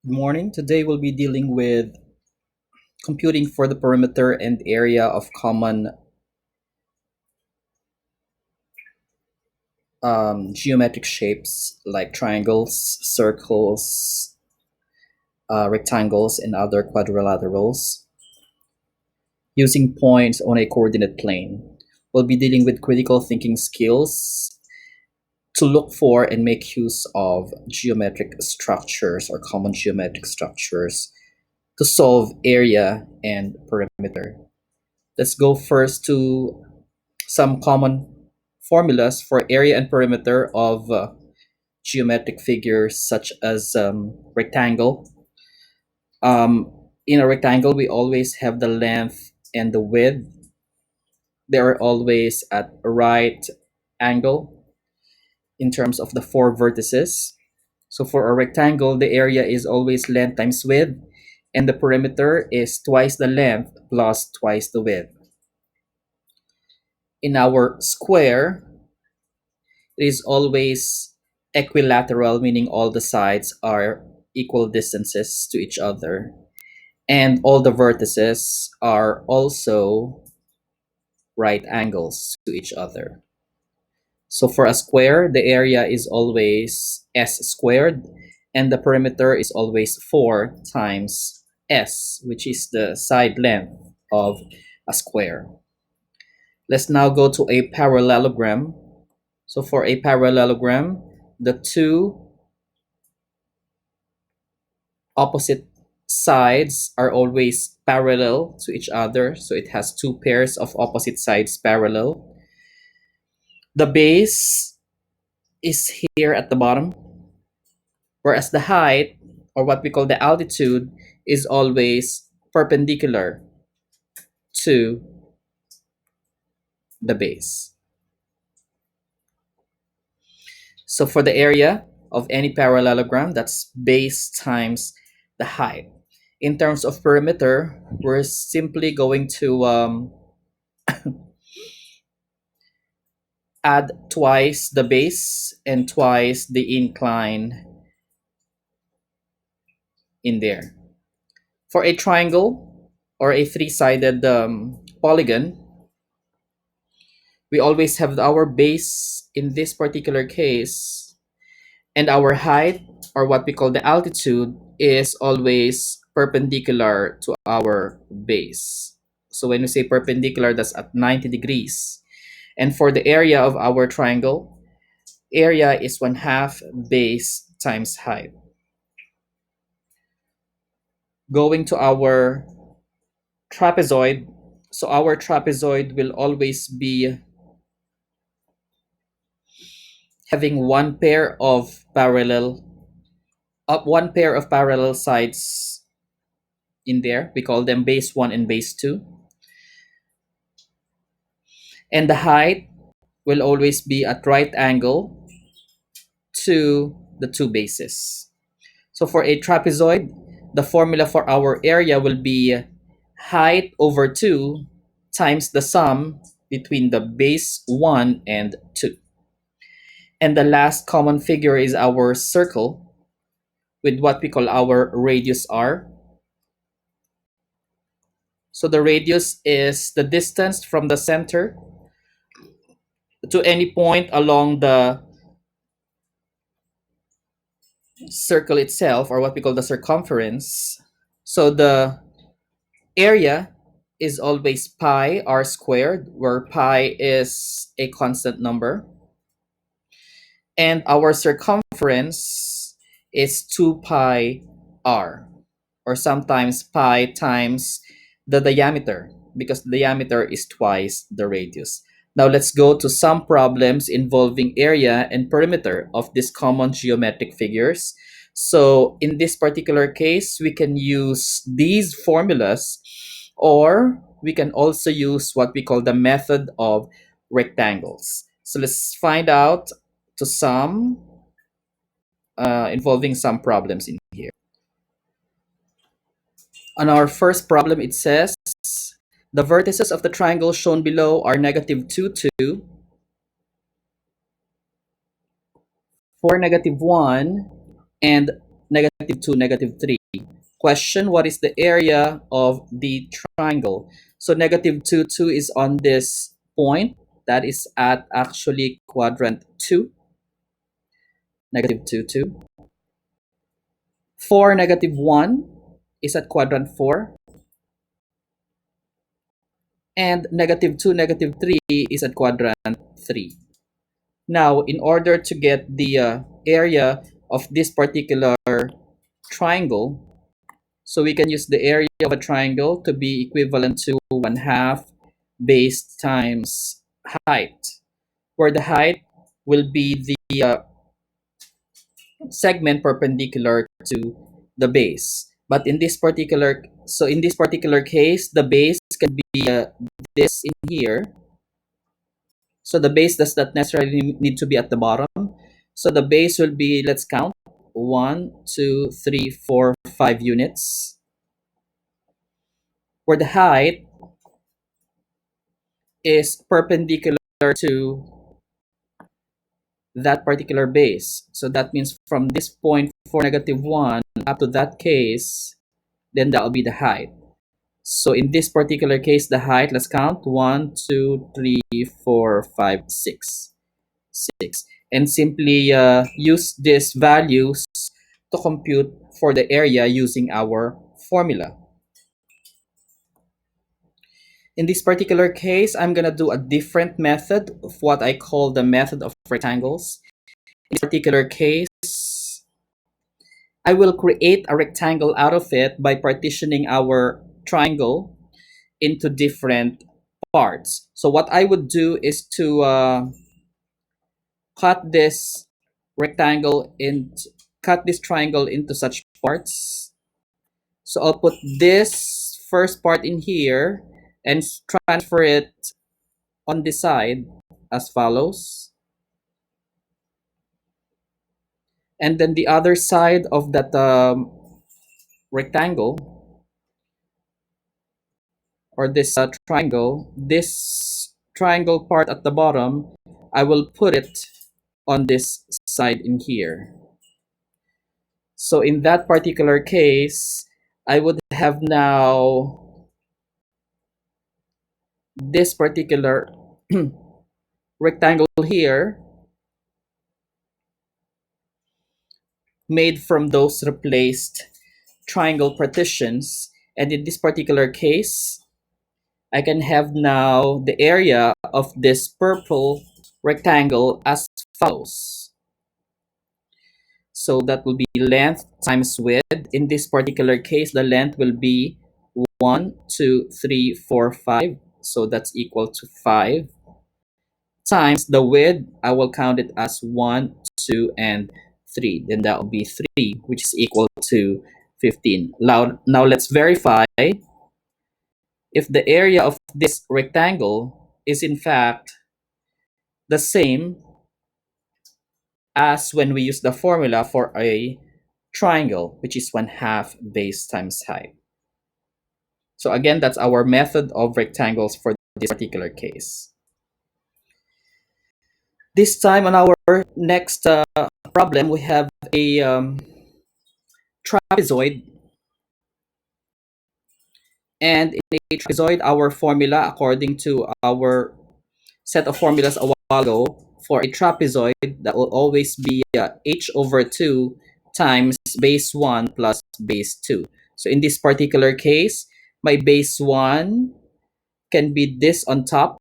Good morning. Today we'll be dealing with computing for the perimeter and area of common geometric shapes like triangles, circles, rectangles, and other quadrilaterals using points on a coordinate plane. We'll be dealing with critical thinking skills to look for and make use of geometric structures or common geometric structures to solve area and perimeter. Let's go first to some common formulas for area and perimeter of geometric figures such as rectangle. In a rectangle, we always have the length and the width. They are always at a right angle in terms of the four vertices. So for a rectangle, the area is always length times width, and the perimeter is twice the length plus twice the width. In our square, it is always equilateral, meaning all the sides are equal distances to each other, and all the vertices are also right angles to each other. So for a square, the area is always s squared, and the perimeter is always 4 times s, which is the side length of a square. Let's now go to a parallelogram. So for a parallelogram, the two opposite sides are always parallel to each other. So it has two pairs of opposite sides parallel. The base is here at the bottom, whereas the height, or what we call the altitude, is always perpendicular to the base. So for the area of any parallelogram, that's base times the height. In terms of perimeter, we're simply going to add twice the base and twice the incline in there. For a triangle or a three-sided polygon, we always have our base in this particular case, and our height, or what we call the altitude, is always perpendicular to our base. So when we say perpendicular, that's at 90 degrees. And for the area of our triangle, area is 1/2 base times height. Going to our trapezoid, so our trapezoid will always be having one pair of parallel sides in there. We call them base 1 and base 2. And the height will always be at right angle to the two bases. So for a trapezoid, the formula for our area will be height over 2 times the sum between the base 1 and 2. And the last common figure is our circle with what we call our radius r. So the radius is the distance from the center to any point along the circle itself, or what we call the circumference. So the area is always pi r squared, where pi is a constant number. And our circumference is 2 pi r, or sometimes pi times the diameter, because the diameter is twice the radius. Now let's go to some problems involving area and perimeter of these common geometric figures. So in this particular case, we can use these formulas, or we can also use what we call the method of rectangles. So let's find out to some involving some problems in here. On our first problem, it says the vertices of the triangle shown below are -2, 2, 4, -1, and 2, negative 3. Question, what is the area of the triangle? So negative 2, 2 is on this point. That is at actually quadrant 2, negative 2, 2. 4, negative 1 is at quadrant 4. And negative 2, negative 3 is at quadrant 3. Now, in order to get the area of this particular triangle, so we can use the area of a triangle to be equivalent to 1/2 base times height, where the height will be the segment perpendicular to the base. But in this particular, so in this particular case, the base can be this in here. So the base does not necessarily need to be at the bottom. So the base will be, let's count, 1, 2, 3, 4, 5 units. Where the height is perpendicular to that particular base. So that means from this point for negative 1 up to that case, then that will be the height. So in this particular case, the height, let's count, 1, 2, 3, 4, 5, 6. 6. And simply use these values to compute for the area using our formula. In this particular case, I'm going to do a different method of what I call the method of rectangles. In this particular case, I will create a rectangle out of it by partitioning our triangle into different parts. So what I would do is to cut this rectangle in, cut this triangle into such parts. So I'll put this first part in here and transfer it on the side as follows. And then the other side of that rectangle, or this this triangle part at the bottom, I will put it on this side in here. So in that particular case, I would have now this particular rectangle here made from those replaced triangle partitions. And in this particular case, I can have now the area of this purple rectangle as follows. So that will be length times width. In this particular case, the length will be 1, 2, 3, 4, 5. So that's equal to 5 times the width. I will count it as 1, 2, and 3. Then that will be 3, which is equal to 15. Now let's verify if the area of this rectangle is in fact the same as when we use the formula for a triangle, which is 1/2 base times height. So again, that's our method of rectangles for this particular case. This time on our next problem, we have a trapezoid. And in a trapezoid, our formula, according to our set of formulas a while ago, for a trapezoid, that will always be h over 2 times base 1 plus base 2. So in this particular case, my base 1 can be this on top.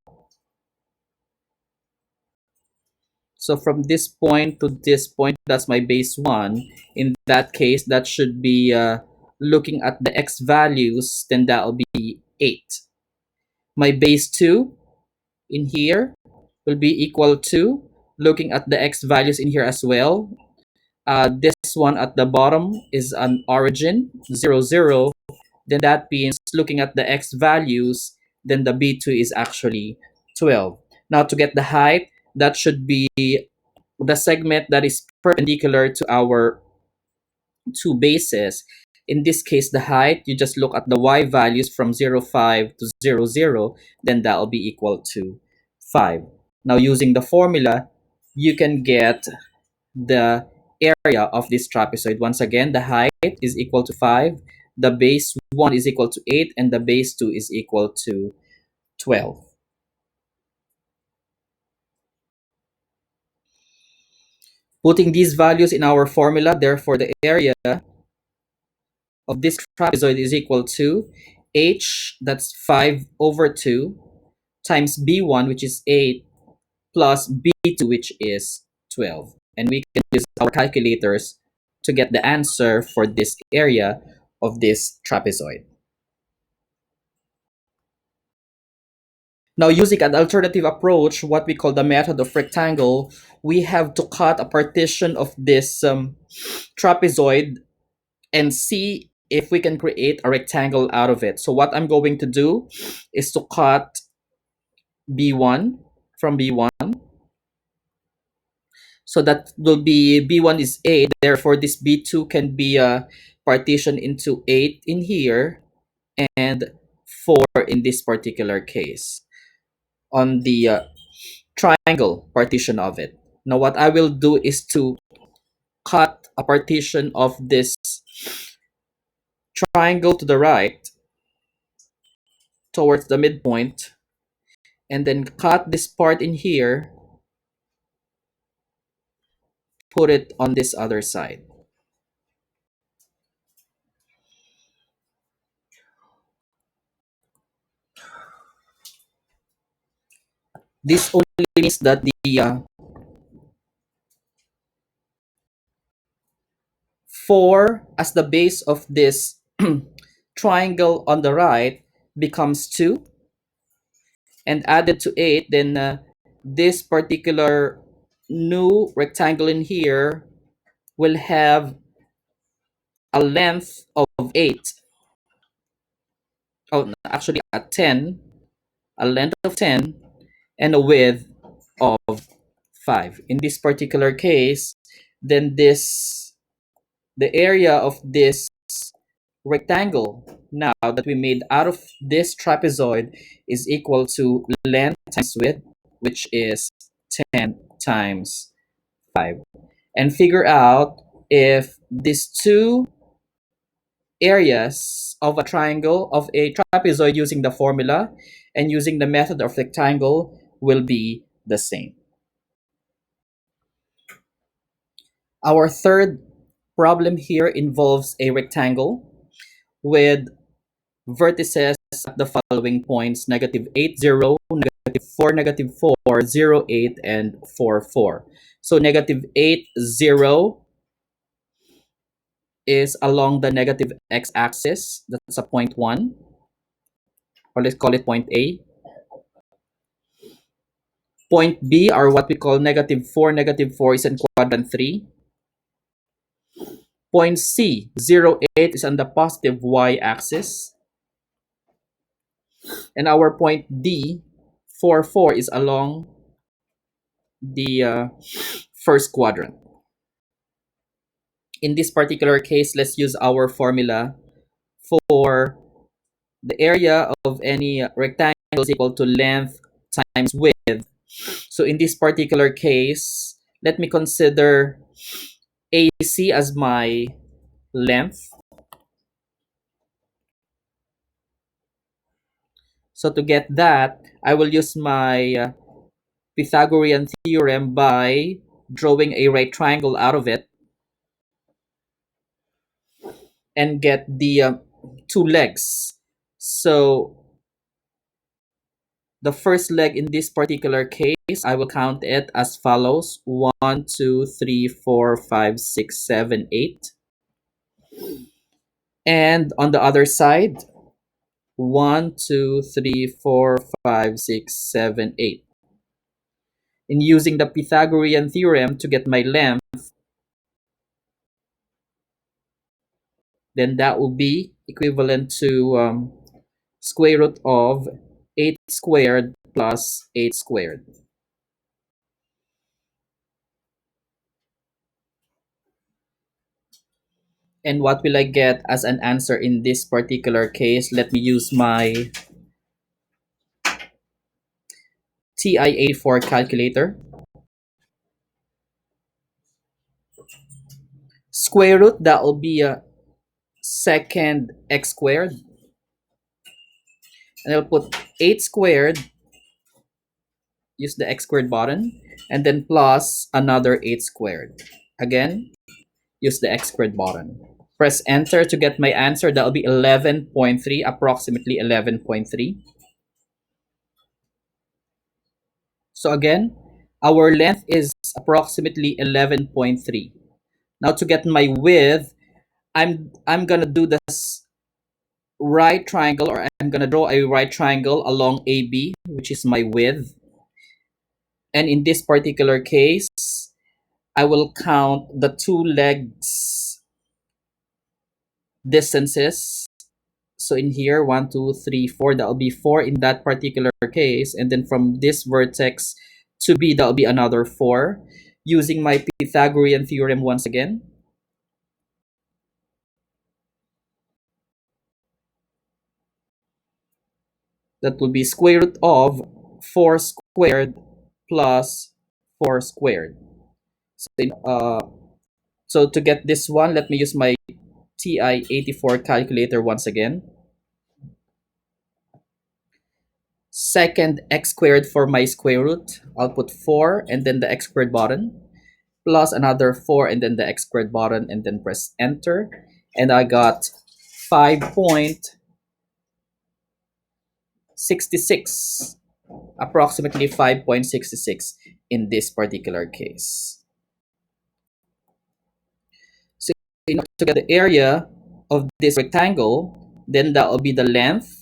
So from this point to this point, that's my base 1. In that case, that should be looking at the x values, then that will be 8. My base 2 in here will be equal to, looking at the x values in here as well, this one at the bottom is an origin, 0, 0. Then that means looking at the x values, then the b2 is actually 12. Now to get the height, that should be the segment that is perpendicular to our two bases. In this case, the height, you just look at the y values from 0, 5 to 0, 0, then that will be equal to 5. Now using the formula, you can get the area of this trapezoid. Once again, the height is equal to 5, the base 1 is equal to 8, and the base 2 is equal to 12. Putting these values in our formula, therefore the area of this trapezoid is equal to h, that's 5 over 2, times b1, which is 8, plus b2, which is 12. And we can use our calculators to get the answer for this area of this trapezoid. Now, using an alternative approach, what we call the method of rectangle, we have to cut a partition of this trapezoid and see if we can create a rectangle out of it. So what I'm going to do is to cut B1 from B1. So that will be B1 is 8. Therefore, this B2 can be partitioned into 8 in here and 4 in this particular case on the triangle partition of it. Now, what I will do is to cut a partition of this triangle to the right towards the midpoint, and then cut this part in here, put it on this other side. This only means that the 4 as the base of this triangle on the right becomes 2, and added to 8, then this particular new rectangle in here will have a length of 8. Oh, no, actually a 10, a length of 10, and a width of 5. In this particular case, then the area of this rectangle now that we made out of this trapezoid is equal to length times width, which is 10 times 5. And figure out if these two areas of a triangle of a trapezoid using the formula and using the method of rectangle will be the same. Our third problem here involves a rectangle with vertices at the following points: negative 8, 0, negative 4, 0, 8, and 4, 4. So negative 8, 0 is along the negative x-axis. That's a point 1, or let's call it point A. Point B are what we call negative 4 is in quadrant 3. Point C, 0, 8 is on the positive y-axis. And our point D, 4, 4 is along the first quadrant. In this particular case, let's use our formula for the area of any rectangle is equal to length times width. So in this particular case, let me consider AC as my length. So to get that, I will use my Pythagorean theorem by drawing a right triangle out of it and get the two legs. So the first leg in this particular case, I will count it as follows: 1, 2, 3, 4, 5, 6, 7, 8. And on the other side, 1, 2, 3, 4, 5, 6, 7, 8. In using the Pythagorean theorem to get my length, then that will be equivalent to square root of 8 squared plus 8 squared. And what will I get as an answer in this particular case? Let me use my TI-84 calculator. Square root, that will be a second x squared. And I'll put 8 squared, use the x squared button, and then plus another 8 squared. Again, use the x squared button. Press enter to get my answer. That will be 11.3, approximately 11.3. So again, our length is approximately 11.3. Now to get my width, I'm gonna do this right triangle, or I'm gonna draw a right triangle along AB, which is my width. And in this particular case, I will count the two legs distances. So in here, 1, 2, 3, 4, that will be 4 in that particular case. And then from this vertex to B, that will be another 4. Using my Pythagorean theorem once again, that will be square root of 4 squared plus 4 squared. So to get this one, let me use my TI-84 calculator once again. Second x squared for my square root, I'll put 4 and then the x squared button, plus another 4 and then the x squared button, and then press enter. And I got 5.66, approximately 5.66 in this particular case. So to get the area of this rectangle, then that will be the length,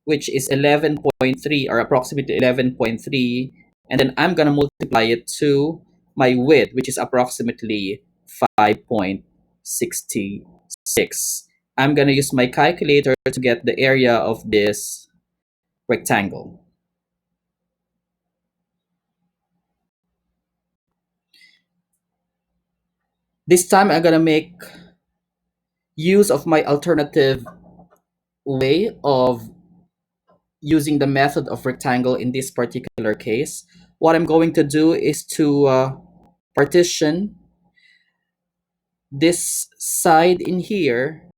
which is 11.3, or approximately 11.3, and then I'm going to multiply it to my width, which is approximately 5.66. I'm going to use my calculator to get the area of this rectangle. This time I'm going to make use of my alternative way of using the method of rectangle in this particular case. What I'm going to do is to partition this side in here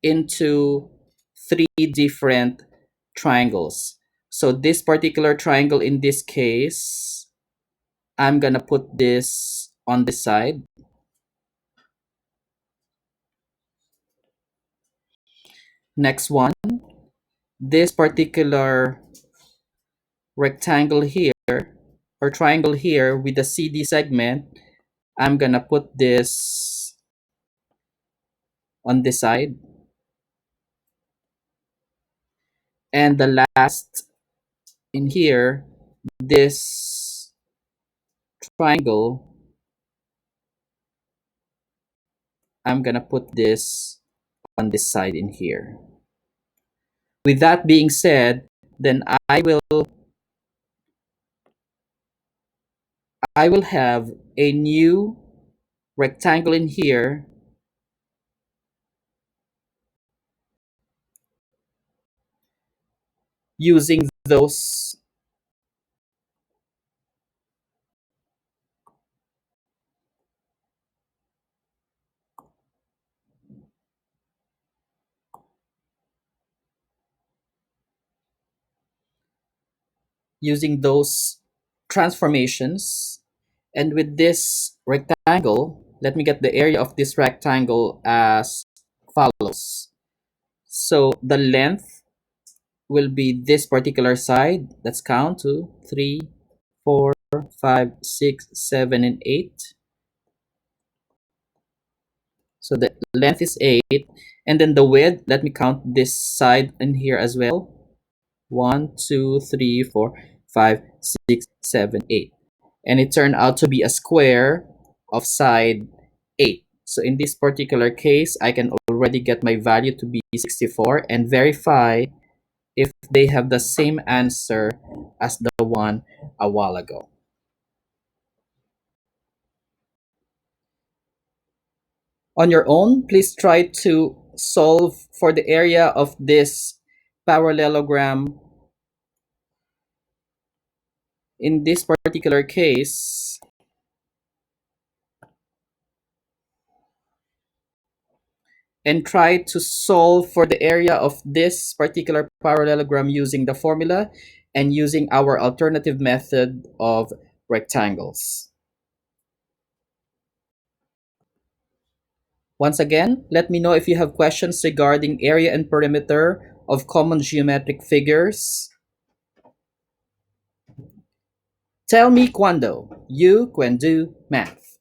into 3 different triangles. So this particular triangle in this case, I'm gonna put this on this side. Next one, this particular rectangle here, or triangle here with the CD segment, I'm gonna put this on this side. And the last in here, this triangle, I'm gonna put this on this side in here. With that being said, then I will have a new rectangle in here using those transformations. And with this rectangle, let me get the area of this rectangle as follows. So the length will be this particular side. Let's count: 2, 3, 4, 5, 6, 7, and 8. So the length is 8. And then the width, let me count this side in here as well. 1, 2, 3, 4, 5, 6, 7, 8. And it turned out to be a square of side 8. So in this particular case, I can already get my value to be 64 and verify if they have the same answer as the one a while ago. On your own, please try to solve for the area of this parallelogram. In this particular case, and try to solve for the area of this particular parallelogram using the formula and using our alternative method of rectangles. Once again, let me know if you have questions regarding area and perimeter of common geometric figures. Tell me quando. You can do math.